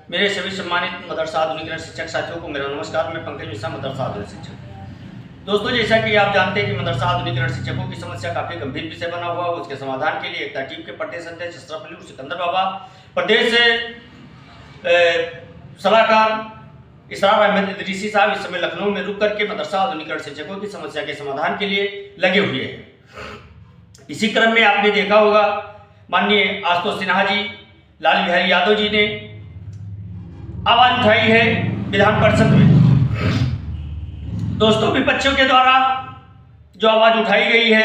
मेरे सभी सम्मानित मदरसा आधुनिकरण शिक्षक साथियों को मेरा नमस्कार। मैं पंकज मिश्रा, मदरसा आधुनिक शिक्षक। दोस्तों, जैसा कि आप जानते हैं कि मदरसा आधुनिकरण शिक्षकों की समस्या काफी गंभीर विषय बना हुआ है। उसके समाधान के लिए एकता टीम के प्रदेश अध्यक्ष अशरफ अली सिकंदर बाबा, प्रदेश सलाहकार इसरार अहमद इदरीसी साहब इस समय लखनऊ में रुक करके मदरसा आधुनिकरण शिक्षकों की समस्या के समाधान के लिए लगे हुए हैं। इसी क्रम में आपने देखा होगा, माननीय आशुतोष सिन्हा जी, लाल बिहारी यादव जी ने आवाज उठाई है विधान परिषद में। दोस्तों, विपक्षियों के द्वारा जो आवाज उठाई गई है,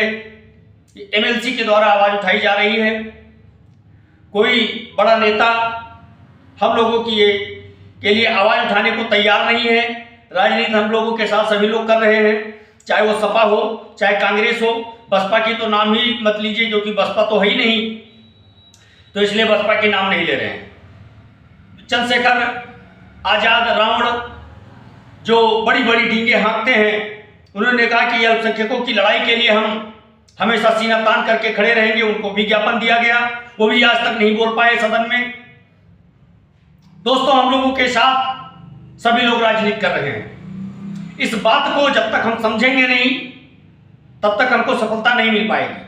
एमएलसी के द्वारा आवाज उठाई जा रही है। कोई बड़ा नेता हम लोगों की के लिए आवाज उठाने को तैयार नहीं है। राजनीति हम लोगों के साथ सभी लोग कर रहे हैं, चाहे वो सपा हो चाहे कांग्रेस हो। बसपा की तो नाम ही मत लीजिए, क्योंकि बसपा तो है ही नहीं, तो इसलिए बसपा के नाम नहीं ले रहे हैं। चंद्रशेखर आजाद रावण जो बड़ी बड़ी डींगे हाँकते हैं, उन्होंने कहा कि अल्पसंख्यकों की लड़ाई के लिए हम हमेशा सीना तान करके खड़े रहेंगे। उनको भी ज्ञापन दिया गया, वो भी आज तक नहीं बोल पाए सदन में। दोस्तों, हम लोगों के साथ सभी लोग राजनीति कर रहे हैं। इस बात को जब तक हम समझेंगे नहीं, तब तक हमको सफलता नहीं मिल पाएगी।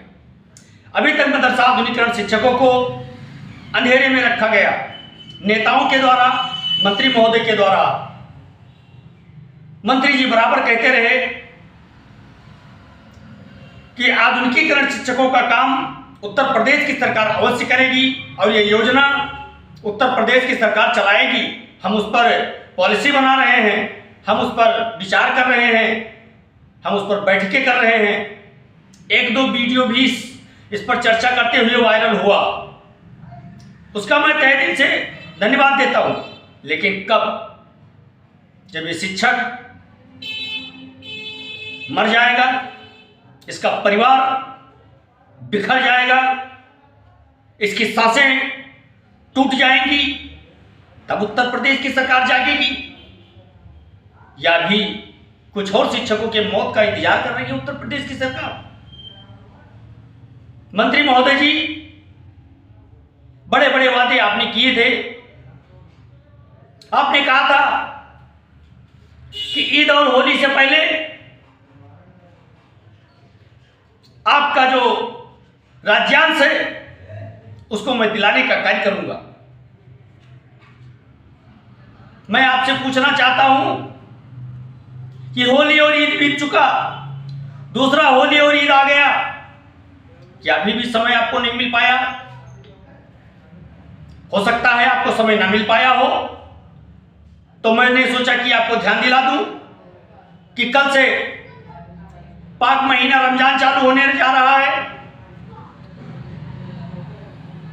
अभी तक मदरसा आधुनिकरण शिक्षकों को अंधेरे में रखा गया, नेताओं के द्वारा, मंत्री महोदय के द्वारा। मंत्री जी बराबर कहते रहे कि आधुनिकीकरण शिक्षकों का काम उत्तर प्रदेश की सरकार अवश्य करेगी और ये योजना उत्तर प्रदेश की सरकार चलाएगी। हम उस पर पॉलिसी बना रहे हैं, हम उस पर विचार कर रहे हैं, हम उस पर बैठकें कर रहे हैं। एक दो वीडियो भी इस पर चर्चा करते हुए वायरल हुआ, उसका मैं तहे दिल से धन्यवाद देता हूं। लेकिन कब? जब ये शिक्षक मर जाएगा, इसका परिवार बिखर जाएगा, इसकी सांसें टूट जाएंगी, तब उत्तर प्रदेश की सरकार जागेगी। या भी कुछ और शिक्षकों के मौत का इंतजार कर रही है उत्तर प्रदेश की सरकार? मंत्री महोदय जी, बड़े बड़े वादे आपने किए थे। आपने कहा था कि ईद और होली से पहले आपका जो राज्यांश है उसको मैं दिलाने का कार्य करूंगा। मैं आपसे पूछना चाहता हूं कि होली और ईद बीत चुका, दूसरा होली और ईद आ गया, क्या अभी भी समय आपको नहीं मिल पाया? हो सकता है आपको समय ना मिल पाया हो, तो मैंने सोचा कि आपको ध्यान दिला दूं कि कल से पाक महीना रमजान चालू होने जा रहा है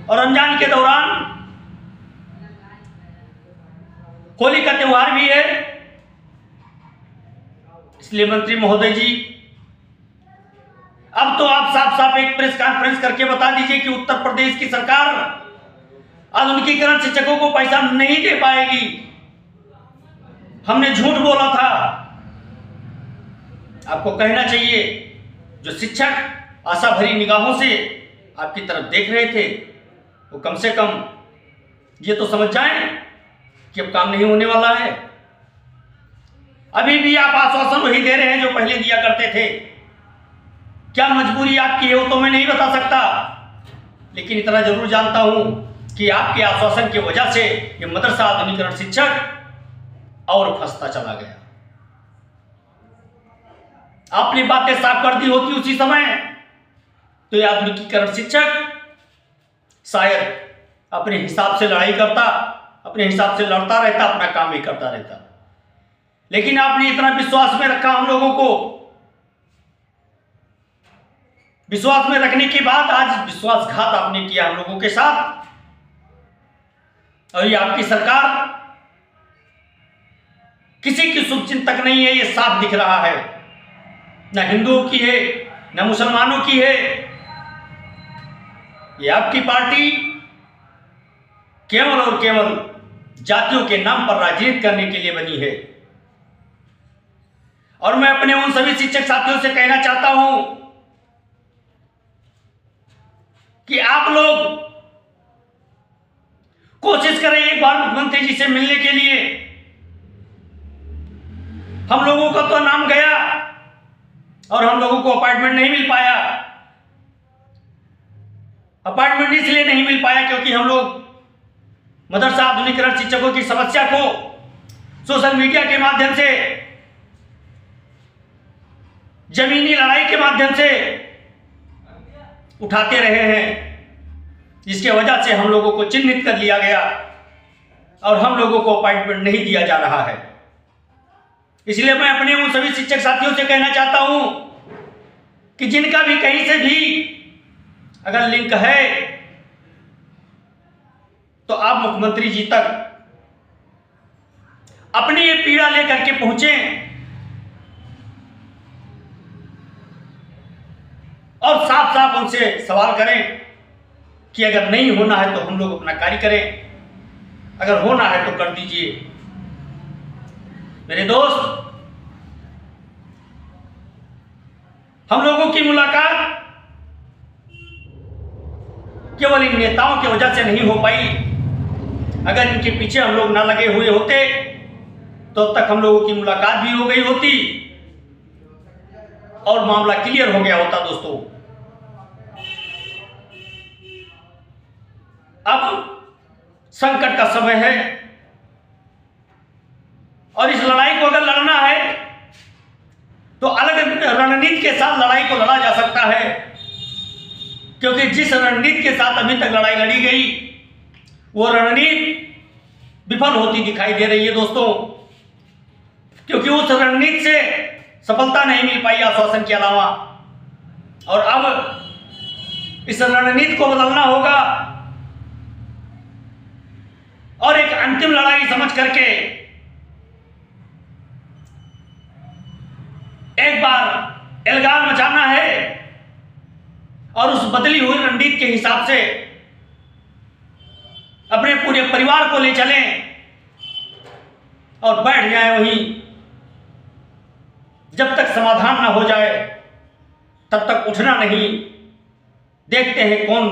और रमजान के दौरान होली का त्योहार भी है। इसलिए मंत्री महोदय जी, अब तो आप साफ साफ एक प्रेस कॉन्फ्रेंस करके बता दीजिए कि उत्तर प्रदेश की सरकार आधुनिकीकरण शिक्षकों को पैसा नहीं दे पाएगी। हमने झूठ बोला था। आपको कहना चाहिए, जो शिक्षक आशा भरी निगाहों से आपकी तरफ देख रहे थे, वो कम से कम ये तो समझ जाएं कि अब काम नहीं होने वाला है। अभी भी आप आश्वासन वही दे रहे हैं जो पहले दिया करते थे। क्या मजबूरी आपकी है वो तो मैं नहीं बता सकता, लेकिन इतना जरूर जानता हूं कि आपके आश्वासन की वजह से ये मदरसा आधुनिकरण शिक्षक और फंसता चला गया। आपने बातें साफ कर दी होती उसी समय, तो ये आधुनिकीकरण शिक्षक शायद अपने हिसाब से लड़ाई करता, अपने हिसाब से लड़ता रहता, अपना काम ही करता रहता। लेकिन आपने इतना विश्वास में रखा हम लोगों को। विश्वास में रखने के बाद आज विश्वासघात आपने किया हम लोगों के साथ। और ये आपकी सरकार किसी की शुभचिंतक नहीं है, ये साफ दिख रहा है। न हिंदुओं की है, न मुसलमानों की है। ये आपकी पार्टी केवल और केवल जातियों के नाम पर राजनीति करने के लिए बनी है। और मैं अपने उन सभी शिक्षक साथियों से कहना चाहता हूं कि आप लोग कोशिश करें एक बार मुख्यमंत्री जी से मिलने के लिए। हम लोगों का तो नाम गया और हम लोगों को अपॉइंटमेंट नहीं मिल पाया। अपॉइंटमेंट इसलिए नहीं मिल पाया क्योंकि हम लोग मदरसा आधुनिकीकरण शिक्षकों की समस्या को सोशल मीडिया के माध्यम से, जमीनी लड़ाई के माध्यम से उठाते रहे हैं, जिसके वजह से हम लोगों को चिन्हित कर लिया गया और हम लोगों को अपॉइंटमेंट नहीं दिया जा रहा है। इसलिए मैं अपने उन सभी शिक्षक साथियों से कहना चाहता हूं कि जिनका भी कहीं से भी अगर लिंक है तो आप मुख्यमंत्री जी तक अपनी ये पीड़ा लेकर के पहुंचे और साफ साफ उनसे सवाल करें कि अगर नहीं होना है तो हम लोग अपना कार्य करें, अगर होना है तो कर दीजिए। मेरे दोस्त, हम लोगों की मुलाकात केवल इन नेताओं की वजह से नहीं हो पाई। अगर इनके पीछे हम लोग ना लगे हुए होते तो अब तक हम लोगों की मुलाकात भी हो गई होती और मामला क्लियर हो गया होता। दोस्तों, अब संकट का समय है और इस लड़ाई को अगर लड़ना है तो अलग रणनीति के साथ लड़ाई को लड़ा जा सकता है, क्योंकि जिस रणनीति के साथ अभी तक लड़ाई लड़ी गई वो रणनीति विफल होती दिखाई दे रही है दोस्तों, क्योंकि उस रणनीति से सफलता नहीं मिल पाई आश्वासन के अलावा। और अब इस रणनीति को बदलना होगा और एक अंतिम लड़ाई समझ करके एक बार एल्गार मचाना है और उस बदली हुई रणनीति के हिसाब से अपने पूरे परिवार को ले चलें और बैठ जाएं वहीं। जब तक समाधान ना हो जाए तब तक उठना नहीं। देखते हैं कौन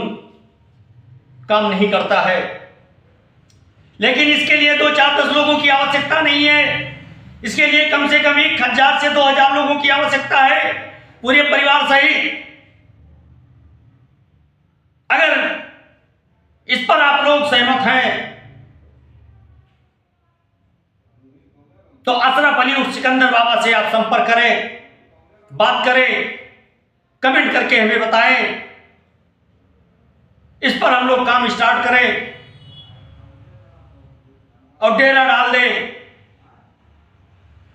काम नहीं करता है, लेकिन इसके लिए 2-4-10 लोगों की आवश्यकता नहीं है। इसके लिए कम से कम 1000 से 2000 लोगों की आवश्यकता है, पूरे परिवार सहित। अगर इस पर आप लोग सहमत हैं तो अशरफ अली उर्फ सिकंदर बाबा से आप संपर्क करें, बात करें, कमेंट करके हमें बताएं। इस पर हम लोग काम स्टार्ट करें और डेरा डाल दें।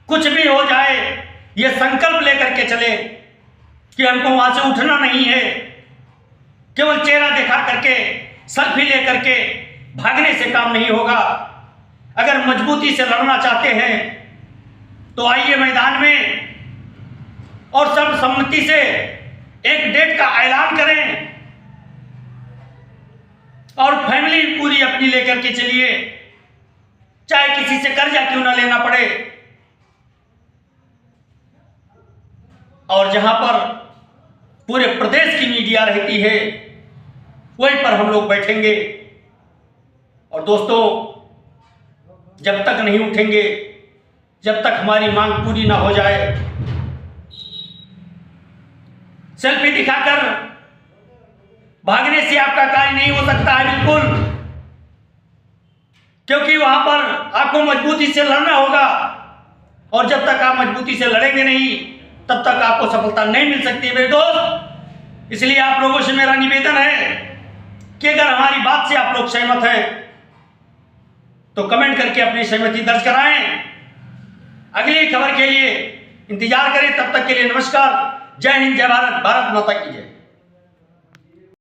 कुछ भी हो जाए, ये संकल्प लेकर के चले कि हमको वहां से उठना नहीं है। केवल चेहरा दिखा करके, सेल्फी लेकर के भागने से काम नहीं होगा। अगर मजबूती से लड़ना चाहते हैं तो आइए मैदान में और सर्वसम्मति से एक डेट का ऐलान करें और फैमिली पूरी अपनी लेकर के चलिए, चाहे किसी से कर्जा क्यों ना लेना पड़े। और जहां पर पूरे प्रदेश की मीडिया रहती है वहीं पर हम लोग बैठेंगे। और दोस्तों, जब तक नहीं उठेंगे, जब तक हमारी मांग पूरी ना हो जाए, सेल्फी दिखाकर भागने से आपका कार्य नहीं हो सकता है बिल्कुल, क्योंकि वहां पर आपको मजबूती से लड़ना होगा। और जब तक आप मजबूती से लड़ेंगे नहीं तब तक आपको सफलता नहीं मिल सकती मेरे दोस्त। इसलिए आप लोगों से मेरा निवेदन है कि अगर हमारी बात से आप लोग सहमत हैं तो कमेंट करके अपनी सहमति दर्ज कराएं। अगली खबर के लिए इंतजार करें। तब तक के लिए नमस्कार। जय हिंद, जय भारत, भारत माता की जय।